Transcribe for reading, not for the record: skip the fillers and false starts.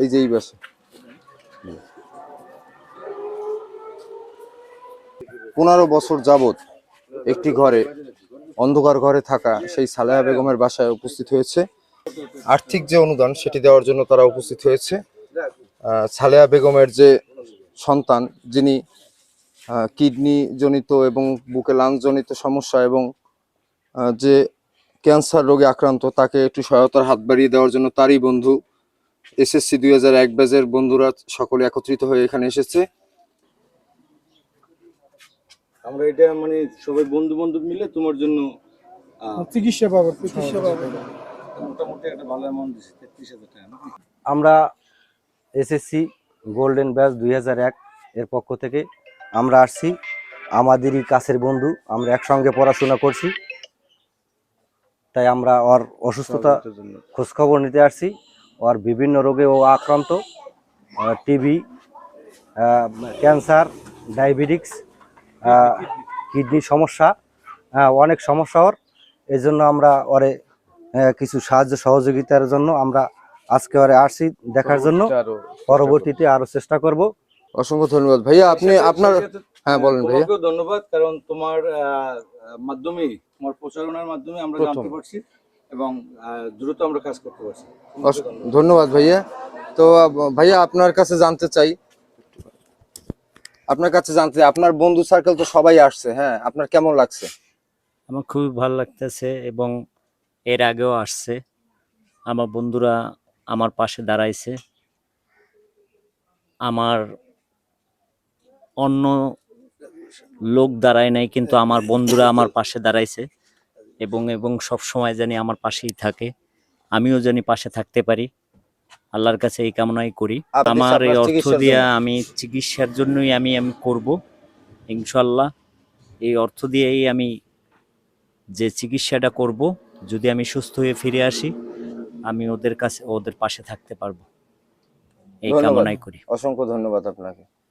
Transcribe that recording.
এই যে এই বাসা 15 বছর যাবত একটি ঘরে অন্ধকার ঘরে থাকা সেই সালেহা বেগমের বাসায় উপস্থিত হয়েছে। আর্থিক যে অনুদান সেটি দেওয়ার জন্য তারা উপস্থিত হয়েছে। সালেহা বেগমের যে সন্তান, যিনি কিডনি জনিত এবং বুকে লাংস জনিত সমস্যা এবং যে ক্যান্সার রোগে আক্রান্ত, তাকে একটু সহায়তার হাত বাড়িয়ে দেওয়ার জন্য তারই বন্ধু এসএসসি 2001 ব্যাচের বন্ধুরা সকলে একত্রিত হয়ে এখানে এসেছে। আমরা এটা মানে সবাই বন্ধু বন্ধু মিলে তোমার জন্য চিকিৎসা পাবো মোটামুটি একটা ভালো অ্যামাউন্ট দিচ্ছে 33,000 টাকা। আমরা এসএসসি গোল্ডেন ব্যাচ 2001 এর পক্ষ থেকে আমরা আসছি, আমাদেরই কাছের বন্ধু, আমরা একসঙ্গে পড়াশোনা করছি, তাই আমরা ওর অসুস্থতা খোঁজখবর নিতে আসছি। ওর বিভিন্ন রোগে ও আক্রান্ত, টিবি, ক্যান্সার, ডায়াবেটিক্স, কিডনি সমস্যা, অনেক সমস্যা ওর। এই জন্য আমরা ওরে কিছু সাহায্য সহযোগিতার জন্য আমরা আজকে ওরে আসছি দেখার জন্য, পরবর্তীতে আরো চেষ্টা করব। অসংখ্য ধন্যবাদ ভাইয়া। আপনি আপনার হ্যাঁ বলেন ভাইয়া। তোমাকেও ধন্যবাদ, কারণ তোমার মাধ্যমে, তোমার প্রচারণার মাধ্যমে আমরা জানতে পারছি এবং দ্রুত আমরা কাজ করতে পারছি। ধন্যবাদ ভাইয়া। তো ভাইয়া আপনার কাছে জানতে চাই, আপনার বন্ধু সার্কেল তো সবাই আসছে, হ্যাঁ, আপনার কেমন লাগছে? আমার খুবই ভালো লাগতেছে এবং এর আগেও আসছে, আমার বন্ধুরা আমার পাশে দাঁড়াইছে। আমার অন্য লোক দাঁড়ায় নাই, কিন্তু আমার বন্ধুরা আমার পাশে দাঁড়াইছে এবং সব সময় জানি আমার পাশেই থাকে, আমিও জানি পাশে থাকতে পারি। আল্লাহর কাছে এই কামনাই করি। আমার এই অর্থ দিয়ে আমি চিকিৎসার জন্যই আমি করব ইনশাল্লাহ। এই অর্থ দিয়েই আমি যে চিকিৎসাটা করব, যদি আমি সুস্থ হয়ে ফিরে আসি, আমি ওদের পাশে থাকতে পারবো, এই কামনাই করি। অসংখ্য ধন্যবাদ আপনাকে।